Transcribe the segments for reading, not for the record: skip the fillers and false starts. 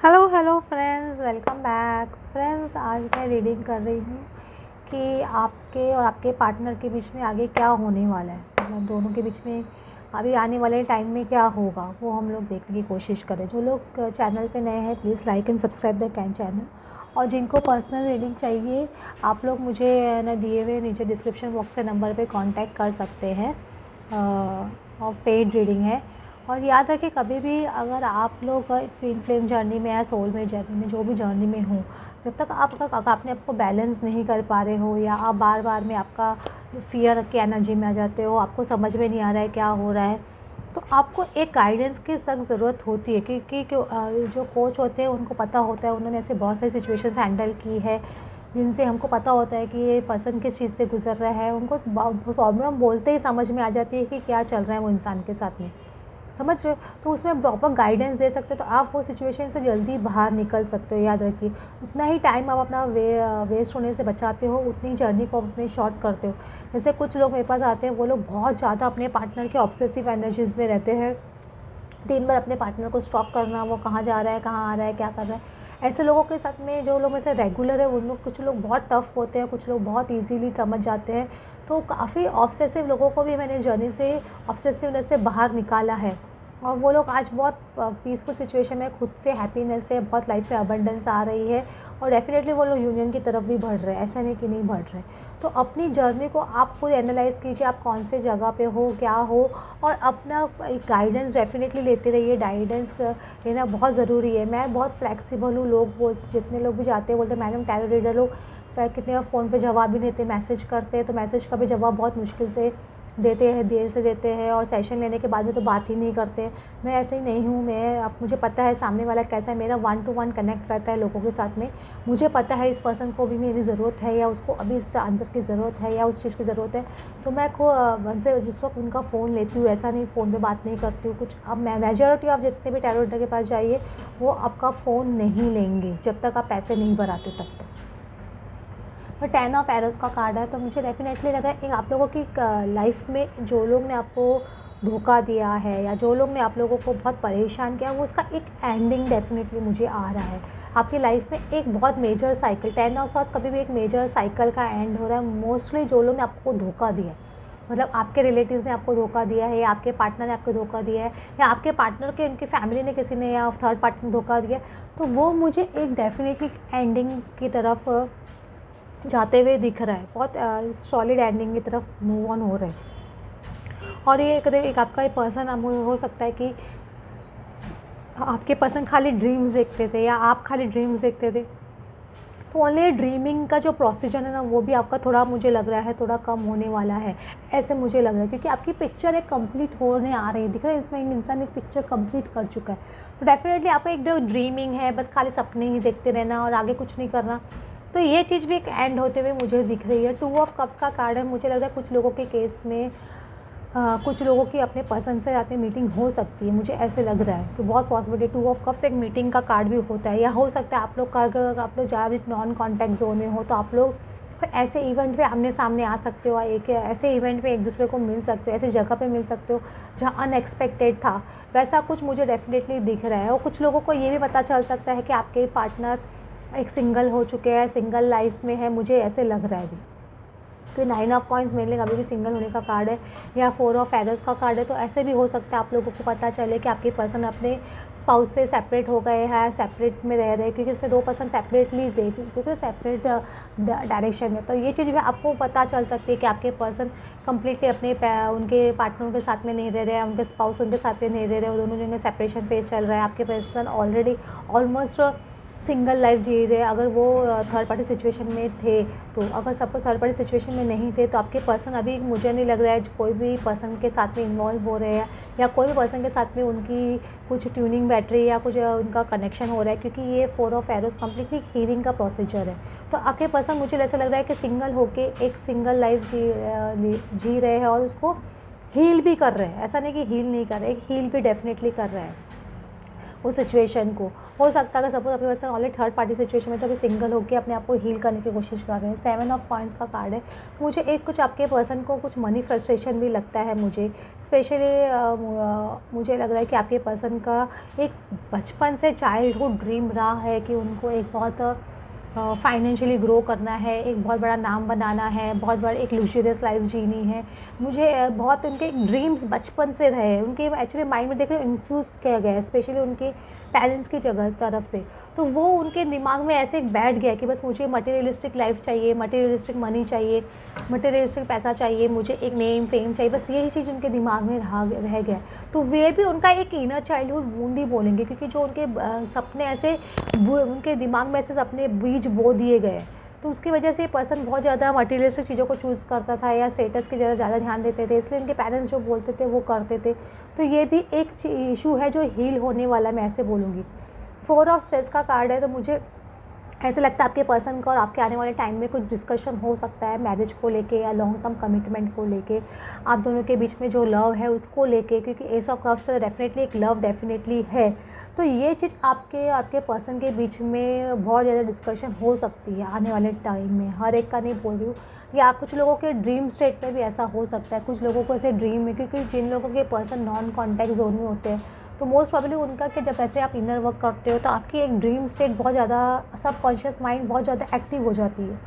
Hello hello friends, welcome back friends. आज मैं reading कर रही हूँ कि आपके और आपके पार्टनर के बीच में आगे क्या होने वाला है, मतलब दोनों के बीच में अभी आने वाले टाइम में क्या होगा वो हम लोग देखने की कोशिश करें। जो लोग चैनल पे नए हैं please like and subscribe the can channel, और जिनको पर्सनल रीडिंग चाहिए आप लोग मुझे ना दिए हुए नीचे डिस्क्रिप्शन बॉक्स के नंबर पे कांटेक्ट कर सकते हैं। और पेड रीडिंग है। और याद रखें, कभी भी अगर आप लोग ट्विन फ्लेम जर्नी में या सोलमेट जर्नी में, जो भी जर्नी में हो, जब तक आपने आपको बैलेंस नहीं कर पा रहे हो, या आप बार बार में आपका फियर की एनर्जी में आ जाते हो, आपको समझ में नहीं आ रहा है क्या हो रहा है, तो आपको एक गाइडेंस की सख्त ज़रूरत होती है। क्योंकि जो कोच होते हैं उनको पता होता है, उन्होंने ऐसे बहुत सारी सिचुएशंस हैंडल की है जिनसे हमको पता होता है कि ये पर्सन किस चीज़ से गुजर रहा है। उनको प्रॉब्लम बोलते ही समझ में आ जाती है कि क्या चल रहा है वो इंसान के साथ में, समझ रहे हो। तो उसमें प्रॉपर गाइडेंस दे सकते हो तो आप वो सिचुएशन से जल्दी बाहर निकल सकते हो। याद रखिए, उतना ही टाइम आप अपना वेस्ट होने से बचाते हो, उतनी जर्नी को अपने शॉर्ट करते हो। जैसे कुछ लोग मेरे पास आते हैं, वो लोग बहुत ज़्यादा अपने पार्टनर के ऑब्सेसिव एनर्जीज में रहते हैं। दिन भर अपने पार्टनर को स्टॉक करना, वो कहाँ जा रहा है, कहाँ आ रहा है, क्या कर रहा है। ऐसे लोगों के साथ में, जो लोग में से रेगुलर है, उन लोग, कुछ लोग बहुत टफ होते हैं, कुछ लोग बहुत इजीली समझ जाते हैं। तो काफ़ी ऑब्सेसिव लोगों को भी मैंने जर्नी से, ऑब्सेसिवनेस से बाहर निकाला है, और वो लोग आज बहुत पीसफुल सिचुएशन में, खुद से हैप्पीनेस है, बहुत लाइफ में अबंडेंस आ रही है, और डेफिनेटली वो लोग यूनियन की तरफ भी बढ़ रहे हैं, ऐसा नहीं कि नहीं बढ़ रहे। तो अपनी जर्नी को आप खुद एनालाइज़ कीजिए, आप कौन से जगह पे हो, क्या हो, और अपना एक गाइडेंस डेफिनेटली लेते रहिए। गाइडेंस लेना बहुत ज़रूरी है। मैं बहुत फ्लेक्सिबल हूँ। लोग वो जितने लोग भी जाते हैं बोलते मैडम टैरो रीडर हो, कितने फ़ोन पे जवाब भी देते, मैसेज करते हैं तो मैसेज का भी जवाब बहुत मुश्किल से देते हैं, देर से देते हैं, और सेशन लेने के बाद में तो बात ही नहीं करते। मैं ऐसे ही नहीं हूँ। मैं, अब मुझे पता है सामने वाला कैसा है, मेरा 1 to 1 कनेक्ट रहता है लोगों के साथ में। मुझे पता है इस पर्सन को भी मेरी ज़रूरत है, या उसको अभी इस आंसर की ज़रूरत है, या उस चीज़ की ज़रूरत है, तो मैं उनसे उस वक्त उनका फ़ोन लेती हूँ। ऐसा नहीं फ़ोन पे बात नहीं करती हूँ कुछ। अब मेजॉरिटी आप जितने भी टैरो रीडर के पास जाइए, वो आपका फ़ोन नहीं लेंगे जब तक आप पैसे नहीं भराते तब तक। तो 10 ऑफ एरोज़ का कार्ड है, तो मुझे डेफिनेटली लगा कि आप लोगों की लाइफ में जो लोग ने आपको धोखा दिया है, या जो लोग ने आप लोगों को बहुत परेशान किया, वो उसका एक एंडिंग डेफिनेटली मुझे आ रहा है। आपकी लाइफ में एक बहुत मेजर साइकिल, 10 ऑफ सॉर्ड्स कभी भी एक मेजर साइकिल का एंड हो रहा है। मोस्टली जो लोग ने आपको धोखा दिया है, मतलब आपके रिलेटिव्स ने आपको धोखा दिया है, या आपके पार्टनर ने आपको धोखा दिया है, या आपके पार्टनर के उनकी फैमिली ने, किसी ने, या थर्ड पार्टी ने धोखा दिया, तो वो मुझे एक डेफिनेटली एंडिंग की तरफ जाते हुए दिख रहा है। बहुत सॉलिड एंडिंग की तरफ मूव ऑन हो रहे हैं। और ये एक आपका एक पर्सन हो सकता है कि आपके पर्सन खाली ड्रीम्स देखते थे, या आप खाली ड्रीम्स देखते थे। तो ओनली ड्रीमिंग का जो प्रोसीजर है ना, वो भी आपका थोड़ा, मुझे लग रहा है, थोड़ा कम होने वाला है, ऐसे मुझे लग रहा है। क्योंकि आपकी पिक्चर एक कंप्लीट होने आ रही है, दिख रहा है इसमें, एक इंसान एक पिक्चर कंप्लीट कर चुका है। तो डेफिनेटली आपका एक जो ड्रीमिंग है, बस खाली सपने ही देखते रहना और आगे कुछ नहीं करना, तो ये चीज़ भी एक एंड होते हुए मुझे दिख रही है। 2 ऑफ कप्स का कार्ड है। मुझे लग रहा है कुछ लोगों के केस में कुछ लोगों की अपने पसंद से रात में मीटिंग हो सकती है, मुझे ऐसे लग रहा है कि बहुत पॉसिबिलिटी। 2 ऑफ कप्स एक मीटिंग का कार्ड भी होता है, या हो सकता है आप लोग का, अगर आप लोग ज़्यादा नॉन कॉन्टैक्ट जोन में हो, तो आप लोग ऐसे इवेंट पे आमने सामने आ सकते हो, एक ऐसे इवेंट में एक दूसरे को मिल सकते हो, ऐसी जगह पे मिल सकते हो जहाँ अनएक्सपेक्टेड था। वैसा कुछ मुझे डेफिनेटली दिख रहा है। और कुछ लोगों को ये भी पता चल सकता है कि आपके पार्टनर एक सिंगल हो चुके हैं, सिंगल लाइफ में है, मुझे ऐसे लग रहा है अभी। तो 9 ऑफ कॉइंस मेनली अभी भी सिंगल होने का कार्ड है, या 4 ऑफ एरोज़ का कार्ड है। तो ऐसे भी हो सकता है आप लोगों को पता चले कि आपके पर्सन अपने स्पाउस से सेपरेट हो गए हैं, सेपरेट में रह रहे हैं, क्योंकि इसमें 2 पर्सन सेपरेटली दे, क्योंकि सेपरेट डायरेक्शन में। तो ये चीज़ भी आपको पता चल सकती है कि आपके पर्सन कम्प्लीटली अपने उनके पार्टनर के साथ में नहीं रह रहे हैं, उनके स्पाउस उनके साथ में नहीं रह रहे, दोनों जगह सेपरेशन फेस चल रहा है। आपके person already almost single life जी रहे। अगर वो थर्ड पार्टी सिचुएशन में थे, तो अगर सपोज थर्ड पार्टी सिचुएशन में नहीं थे, तो आपके पर्सन अभी, मुझे नहीं लग रहा है कोई भी पर्सन के साथ में इन्वॉल्व हो रहे हैं, या कोई भी पर्सन के साथ में उनकी कुछ ट्यूनिंग बैटरी या कुछ उनका कनेक्शन हो रहा है। क्योंकि ये 4 ऑफ एरोज़ कम्प्लीटली हीलिंग का प्रोसीजर है। तो आपके पर्सन, मुझे ऐसा लग रहा है कि सिंगल होके एक सिंगल लाइफ जी रहे हैं, और उसको हील भी कर रहे हैं। ऐसा नहीं कि हील नहीं कर रहे, हील भी डेफिनेटली कर रहे हैं। उस सिचुएशन को। हो सकता है अगर सपोज आपके person already third party situation में तो अभी सिंगल होकर अपने आप को हील करने की कोशिश कर रहे हैं। 7 ऑफ कॉइंस का कार्ड है। मुझे एक कुछ आपके पर्सन को कुछ मनी फ्रस्ट्रेशन भी लगता है मुझे, स्पेशली मुझे लग रहा है कि आपके पर्सन का एक बचपन से चाइल्डहुड ड्रीम रहा है कि उनको एक बहुत फाइनेंशियली ग्रो करना है, एक बहुत बड़ा नाम बनाना है, बहुत बड़ा एक लग्जरियस लाइफ जीनी है। मुझे बहुत उनके ड्रीम्स बचपन से रहे, उनके एक्चुअली माइंड में देख रहे इन्फ्यूज़ किया गया है, स्पेशली उनके पेरेंट्स की जगह तरफ से। तो वो उनके दिमाग में ऐसे बैठ गया कि बस मुझे मटेरियलिस्टिक लाइफ चाहिए, मटेरियलिस्टिक मनी चाहिए, मटेरियलिस्टिक पैसा चाहिए, मुझे एक नेम फेम चाहिए, बस यही चीज़ उनके दिमाग में रह गया। तो वे भी उनका एक इनर चाइल्डहुड वूंड ही बोलेंगे, क्योंकि जो उनके सपने ऐसे उनके दिमाग में ऐसे सपने बीज बो दिए गए, तो उसकी वजह से ये पर्सन बहुत ज़्यादा मटेरियलिस्टिक चीज़ों को चूज़ करता था या स्टेटस की जगह ज़्यादा ध्यान देते थे, इसलिए इनके पेरेंट्स जो बोलते थे वो करते थे। तो ये भी एक इशू है जो हील होने वाला, मैं ऐसे बोलूँगी। 4 ऑफ स्ट्रेस का कार्ड है, तो मुझे ऐसा लगता है आपके पर्सन का और आपके आने वाले टाइम में कुछ डिस्कशन हो सकता है मैरिज को लेके या लॉन्ग टर्म कमिटमेंट को लेके, आप दोनों के बीच में जो लव है उसको लेके, क्योंकि एस ऑफ कप्स से डेफिनेटली एक लव डेफिनेटली है। तो ये चीज़ आपके पर्सन के बीच में बहुत ज़्यादा डिस्कशन हो सकती है आने वाले टाइम में। हर एक का नहीं बोल रही हूँ, या कुछ लोगों के ड्रीम स्टेट में भी ऐसा हो सकता है, कुछ लोगों को ऐसे ड्रीम में, क्योंकि जिन लोगों के पर्सन नॉन कॉन्टैक्ट जोन में होते हैं तो मोस्ट प्रॉब्ली उनका कि जब ऐसे आप इनर वर्क करते हो तो आपकी एक ड्रीम स्टेट बहुत ज़्यादा, सबकॉन्शियस माइंड बहुत ज़्यादा एक्टिव हो जाती है।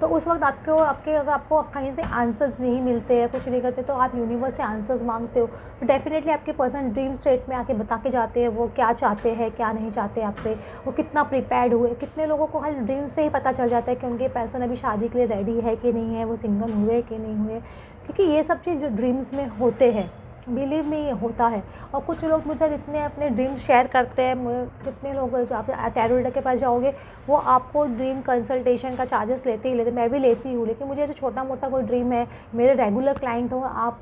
तो उस वक्त अगर आपको कहीं से आंसर्स नहीं मिलते हैं, कुछ नहीं करते, तो आप यूनिवर्स से आंसर्स मांगते हो, तो डेफिनेटली आपके पर्सन ड्रीम स्टेट में आके बता के जाते हैं वो क्या चाहते हैं, क्या नहीं चाहते आपसे, वो कितना प्रिपेयर्ड हुए। कितने लोगों को हर ड्रीम से ही पता चल जाता है कि उनके पर्सन अभी शादी के लिए रेडी है कि नहीं है, वो सिंगल हुए कि नहीं हुए, क्योंकि ये सब चीज़ ड्रीम्स में होते हैं, बिलीव में ये होता है। और कुछ लोग मुझसे जितने अपने ड्रीम शेयर करते हैं, कितने लोग जो आप टैरो रीडर के पास जाओगे वो आपको ड्रीम कंसल्टेशन का चार्जेस लेते ही लेते, मैं भी लेती हूँ, लेकिन मुझे ऐसे छोटा मोटा कोई ड्रीम है, मेरे रेगुलर क्लाइंट हो आप,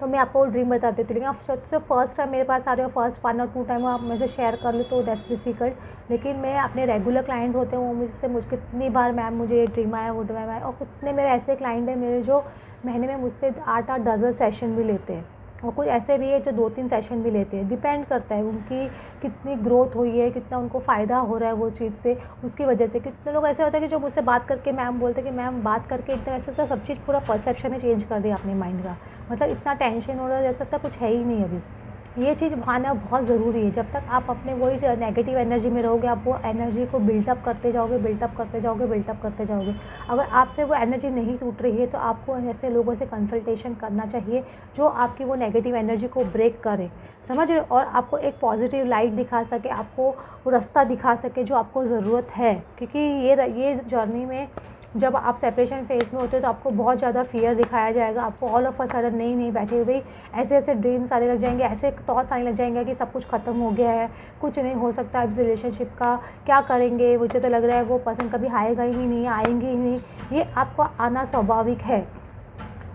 तो मैं आपको ड्रीम बता देती हूँ। लेकिन आप सबसे फर्स्ट टाइम मेरे पास आ रहे हो, फर्स्ट 1 और 2 टाइम आप मेरे से शेयर कर लो तो दैट्स डिफ़िकल्ट। लेकिन मैं अपने रेगुलर क्लाइंट्स होते हैं वो मुझसे कितनी बार मैम मुझे ये ड्रीम आया, वो ड्रीम आया, और कितने मेरे ऐसे क्लाइंट हैं मेरे जो महीने में मुझसे 8-8 10 सेशन भी लेते हैं, और कुछ ऐसे भी है जो 2-3 सेशन भी लेते हैं। डिपेंड करता है उनकी कितनी ग्रोथ हुई है, कितना उनको फ़ायदा हो रहा है वो चीज़ से, उसकी वजह से। कितने लोग ऐसे होते हैं कि जो मुझसे बात करके मैम बोलते हैं कि मैम बात करके इतना ऐसा तो सब चीज़ पूरा परसेप्शन ही चेंज कर दिया अपने माइंड का, मतलब इतना टेंशन हो रहा है जैसा कुछ है ही नहीं अभी। ये चीज़ आना बहुत ज़रूरी है। जब तक आप अपने वही नेगेटिव एनर्जी में रहोगे, आप वो एनर्जी को बिल्टअप करते जाओगे, बिल्टअप करते जाओगे, बिल्टअप करते जाओगे। अगर आपसे वो एनर्जी नहीं टूट रही है तो आपको ऐसे लोगों से कंसल्टेशन करना चाहिए जो आपकी वो नेगेटिव एनर्जी को ब्रेक करे, समझ रहे हो, और आपको एक पॉजिटिव लाइट दिखा सके, आपको वो रास्ता दिखा सके जो आपको ज़रूरत है। क्योंकि ये जर्नी में जब आप सेपरेशन फेज़ में होते हो तो आपको बहुत ज़्यादा फियर दिखाया जाएगा, आपको ऑल ऑफ अ सडन नहीं बैठे हुए ऐसे ऐसे ड्रीम्स आने लग जाएंगे, ऐसे थॉट्स आने लग जाएंगे कि सब कुछ ख़त्म हो गया है, कुछ नहीं हो सकता इस रिलेशनशिप का, क्या करेंगे, मुझे तो लग रहा है वो पर्सन कभी आएगा ही नहीं, आएंगे ही नहीं। ये आपको आना स्वाभाविक है।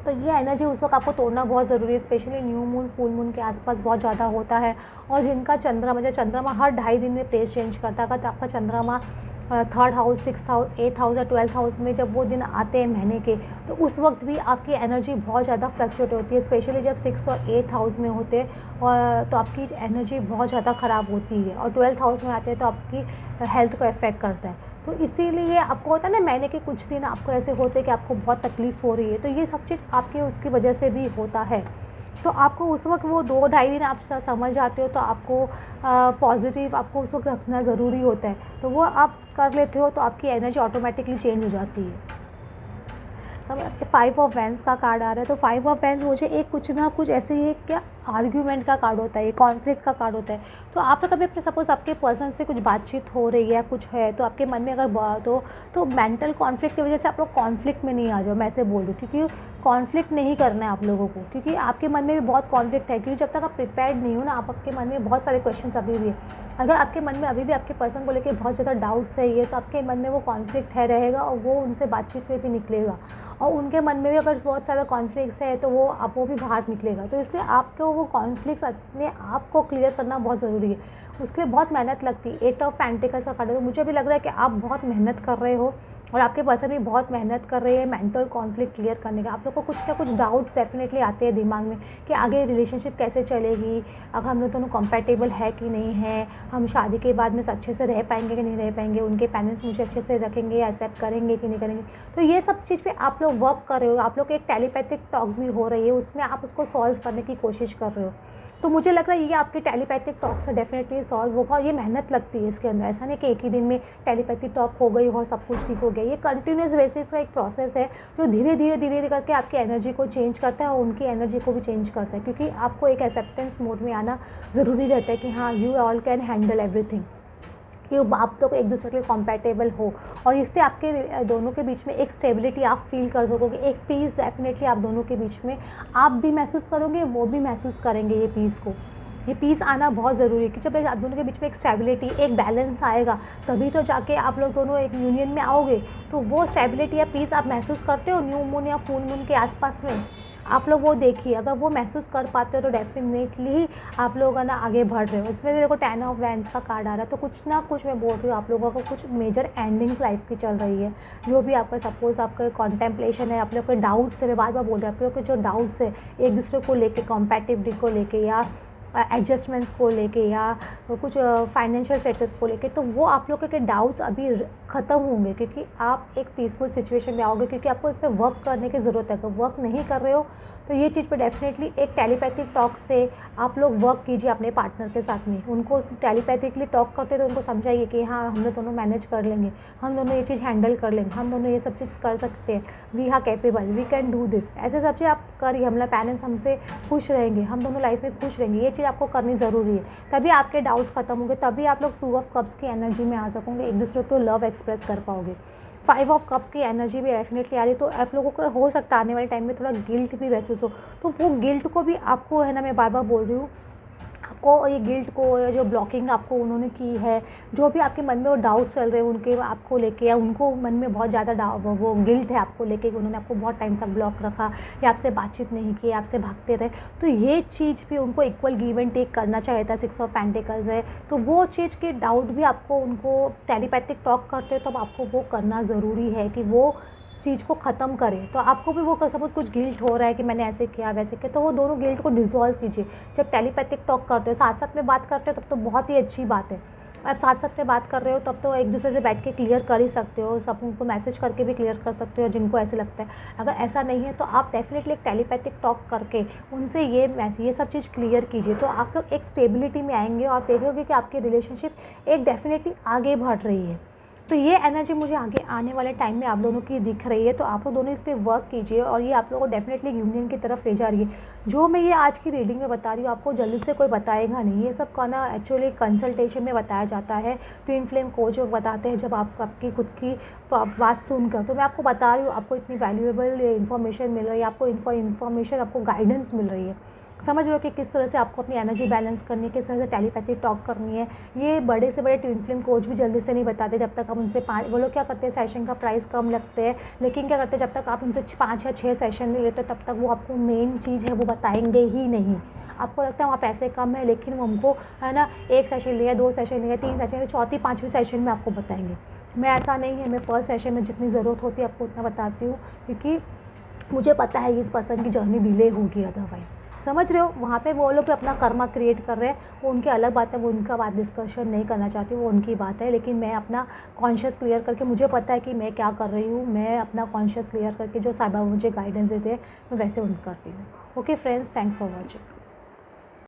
तो ये एनर्जी उस वक्त आपको तोड़ना बहुत ज़रूरी है, specially new moon full moon के आसपास बहुत ज़्यादा होता है। और जिनका चंद्रमा हर 2.5 दिन में प्लेस चेंज करता है, तो आपका चंद्रमा 3rd house, 6th house, 8th house या 12th हाउस में जब वो दिन आते हैं महीने के, तो उस वक्त भी आपकी एनर्जी बहुत ज़्यादा फ्लक्चुएट होती है, स्पेशली जब 6th और 8th हाउस में होते हैं, और तो आपकी एनर्जी बहुत ज़्यादा ख़राब होती है। और 12th हाउस में आते हैं तो आपकी हेल्थ को इफ़ेक्ट करता है। तो इसीलिए आपको होता है ना, महीने के कुछ दिन आपको ऐसे होते हैं कि आपको बहुत तकलीफ़ हो रही है, तो ये सब चीज़ आपके उसकी वजह से भी होता है। तो आपको उस वक्त वो 2-2.5 दिन आप समझ जाते हो, तो आपको पॉजिटिव आपको उस वक्त रखना ज़रूरी होता है, तो वो आप कर लेते हो तो आपकी एनर्जी ऑटोमेटिकली चेंज हो जाती है। सब 5 ऑफ वैंस का कार्ड आ रहा है, तो 5 ऑफ वैंस मुझे एक कुछ ना कुछ ऐसे ही क्या आर्ग्यूमेंट का कार्ड होता है, ये कॉन्फ्लिक्ट का कार्ड होता है। तो आप कभी अपने सपोज़ आपके पर्सन से कुछ बातचीत हो रही है, कुछ है, तो आपके मन में अगर बात हो तो मेंटल कॉन्फ्लिक्ट की वजह से आप लोग कॉन्फ्लिक्ट में नहीं आ जाओ, मैं ऐसे बोल दूँ, क्योंकि कॉन्फ्लिक्ट नहीं करना है आप लोगों को, क्योंकि आपके मन में भी बहुत कॉन्फ्लिक्ट है, क्योंकि जब तक आप प्रिपेयर्ड नहीं हो ना, आपके मन में बहुत सारे क्वेश्चंस अभी भी है। अगर आपके मन में अभी भी आपके पर्सन को लेके बहुत ज़्यादा डाउट्स है ये, तो आपके मन में वो कॉन्फ्लिक्ट है रहेगा, और वो उनसे बातचीत में भी निकलेगा, और उनके मन में भी अगर बहुत सारा कॉन्फ्लिक्ट्स है तो वो भी बाहर निकलेगा। तो इसलिए आपको वो कॉन्फ्लिक्ट्स अपने आप को क्लियर करना बहुत ज़रूरी है, उसके लिए बहुत मेहनत लगती है। 8 ऑफ पेंटिकल्स का कार्ड है, तो मुझे भी लग रहा है कि आप बहुत मेहनत कर रहे हो और आपके पर्सन भी बहुत मेहनत कर रहे हैं मेंटल कॉन्फ्लिक्ट क्लियर करने का। आप लोग को कुछ ना कुछ डाउट्स डेफिनेटली आते हैं दिमाग में कि आगे रिलेशनशिप कैसे चलेगी, अगर हम लोग दोनों कंपैटिबल है कि नहीं है, हम शादी के बाद में अच्छे से रह पाएंगे कि नहीं रह पाएंगे, उनके पेरेंट्स मुझे अच्छे से रखेंगे या एक्सेप्ट करेंगे कि नहीं करेंगे। तो ये सब चीज़ पे आप लोग वर्क कर रहे हो, आप लोग एक टेलीपैथिक टॉक भी हो रही है, उसमें आप उसको सॉल्व करने की कोशिश कर रहे हो। तो मुझे लग रहा है ये आपकी टेलीपैथिक टॉक से डेफिनेटली सॉल्व होगा। ये मेहनत लगती है इसके अंदर, ऐसा नहीं कि एक ही दिन में टेलीपैथिक टॉक हो गई और सब कुछ ठीक हो गया। ये कंटिन्यूस बेसिस का एक प्रोसेस है जो धीरे धीरे करके आपकी एनर्जी को चेंज करता है और उनकी एनर्जी को भी चेंज करता है, क्योंकि आपको एक एक्सेप्टेंस मोड में आना ज़रूरी रहता है कि हाँ you all can handle everything, कि आप लोग एक दूसरे के कॉम्पैटिबल हो और इससे आपके दोनों के बीच में एक स्टेबिलिटी आप फील कर सकोगे, एक पीस डेफिनेटली आप दोनों के बीच में आप भी महसूस करोगे, वो भी महसूस करेंगे ये पीस को। ये पीस आना बहुत ज़रूरी है कि जब आप दोनों के बीच में एक स्टेबिलिटी, एक बैलेंस आएगा तभी तो जाके आप लोग दोनों एक यूनियन में आओगे। तो वो स्टेबिलिटी या पीस आप महसूस करते हो न्यू मून या फुल मून के आसपास में, आप लोग वो देखिए, अगर वो महसूस कर पाते हो तो डेफिनेटली आप लोग है ना आगे बढ़ रहे हो। इसमें देखो 10 ऑफ वैंड्स का कार्ड आ रहा है, तो कुछ ना कुछ मैं बोल रही हूँ आप लोगों को कुछ मेजर एंडिंग्स लाइफ की चल रही है। जो भी आपका सपोज आपका कॉन्टेम्पलेशन है, आप लोग के डाउट्स है, मैं बार बार बोल रही हूँ, आप लोग के जो डाउट्स है एक दूसरे को लेके, कॉम्पैटिबिलिटी को लेके या एडजस्टमेंट्स को लेके या कुछ फाइनेंशियल स्टेटस को लेके, तो वो आप लोगों के डाउट्स अभी ख़त्म होंगे क्योंकि आप एक पीसफुल सिचुएशन में आओगे, क्योंकि आपको इस पर वर्क करने की ज़रूरत है। अगर वर्क नहीं कर रहे हो तो ये चीज़ पे डेफिनेटली एक टेलीपैथिक टॉक से आप लोग वर्क कीजिए अपने पार्टनर के साथ में। उनको टेलीपैथिकली टॉक करते तो उनको समझाइए कि हाँ हम लोग दोनों मैनेज कर लेंगे, हम दोनों ये चीज़ हैंडल कर लेंगे, हम दोनों ये सब चीज़ कर सकते हैं, we are capable, we can do this. ऐसे सब चीज़ आप करिए, हमारे पेरेंट्स हमसे खुश रहेंगे, हम दोनों लाइफ में खुश रहेंगे, ये चीज़ आपको करनी ज़रूरी है। तभी आपके डाउट्स खत्म होंगे, तभी आप लोग 2 ऑफ कप्स की एनर्जी में आ सकोगे, एक दूसरे को लव एक्सप्रेस कर पाओगे। 5 ऑफ कप्स की एनर्जी भी डेफिनेटली आ रही है, तो आप लोगों को हो सकता है आने वाले टाइम में थोड़ा गिल्ट भी महसूस हो, तो वो गिल्ट को भी आपको है ना, मैं बार बार बोल रही हूँ आपको, ये गिल्ट को या जो ब्लॉकिंग आपको उन्होंने की है, जो भी आपके मन में वो डाउट चल रहे हैं उनके आपको लेके, या उनको मन में बहुत ज़्यादा वो गिल्ट है आपको लेके कि उन्होंने आपको बहुत टाइम तक ब्लॉक रखा या आपसे बातचीत नहीं की, आपसे भागते रहे, तो ये चीज़ भी उनको इक्वल गिव एंड टेक करना चाहिए था। 6 ऑफ पेंटिकल्स है, तो वो चीज़ के डाउट भी आपको उनको टेलीपैथिक टॉक करते हो तब आपको वो करना ज़रूरी है कि वो चीज़ को ख़त्म करें। तो आपको भी वो सपोज़ कुछ गिल्ट हो रहा है कि मैंने ऐसे किया वैसे किया, तो वो दोनों गिल्ट को डिसॉल्व कीजिए। जब टेलीपैथिक टॉक करते हो, साथ साथ में बात करते हो, तब तो बहुत ही अच्छी बात है। आप साथ साथ में बात कर रहे हो तब तो एक दूसरे से बैठ के क्लियर कर ही सकते हो, सब उनको मैसेज करके भी क्लियर कर सकते हो जिनको ऐसे लगता है। अगर ऐसा नहीं है तो आप डेफिनेटली एक टेलीपैथिक टॉक करके उनसे ये सब चीज़ क्लियर कीजिए, तो आप लोग एक स्टेबिलिटी में आएंगे और आप देखोगे कि आपकी रिलेशनशिप एक डेफिनेटली आगे बढ़ रही है। तो ये एनर्जी मुझे आगे आने वाले टाइम में आप दोनों की दिख रही है, तो आप लोग दोनों इस पर वर्क कीजिए और ये आप लोगों को डेफिनेटली यूनियन की तरफ ले जा रही है। जो मैं ये आज की रीडिंग में बता रही हूँ आपको जल्दी से कोई बताएगा नहीं, ये सब का ना एक्चुअली कंसल्टेशन में बताया जाता है। ट्विन फ्लेम कोच बताते हैं जब आप आपकी खुद की बात सुनकर, तो मैं आपको बता रही हूँ, आपको इतनी वैल्यूएबल इन्फॉर्मेशन मिल रही है, आपको इन्फॉर्मेशन, आपको गाइडेंस मिल रही है। समझ लो कि किस तरह से आपको अपनी एनर्जी बैलेंस करनी है, किस तरह से टेलीपैथिक टॉक करनी है। ये बड़े से बड़े ट्विन फ्लेम कोच भी जल्दी से नहीं बताते, जब तक आप उनसे वो लोग क्या करते हैं, सेशन का प्राइस कम लगते हैं, लेकिन क्या करते हैं, जब तक आप उनसे 5 या 6 सेशन नहीं लेते तब तक वो आपको मेन चीज़ है वो बताएंगे ही नहीं। आपको लगता है वहाँ पैसे कम है, लेकिन वो हमको है ना 1 सेशन लिया, 2 सेशन लिया, 3 सेशन, चौथी 5वीं सेशन में आपको बताएंगे। मैं ऐसा नहीं है, मैं फर्स्ट सेशन में जितनी ज़रूरत होती है आपको उतना बताती हूँ, क्योंकि मुझे पता है इस पर्सन की जर्नी डिले होगी अदरवाइज़। समझ रहे हो, वहाँ पे वो लोग अपना कर्मा क्रिएट कर रहे हैं, वो उनकी अलग बात है, वो उनका बात डिस्कशन नहीं करना चाहती, वो उनकी बात है। लेकिन मैं अपना कॉन्शियस क्लियर करके, मुझे पता है कि मैं क्या कर रही हूँ, मैं अपना कॉन्शियस क्लियर करके जो साईं बाबा मुझे गाइडेंस देते हैं मैं वैसे उन करती हूँ। Okay friends, thanks for watching.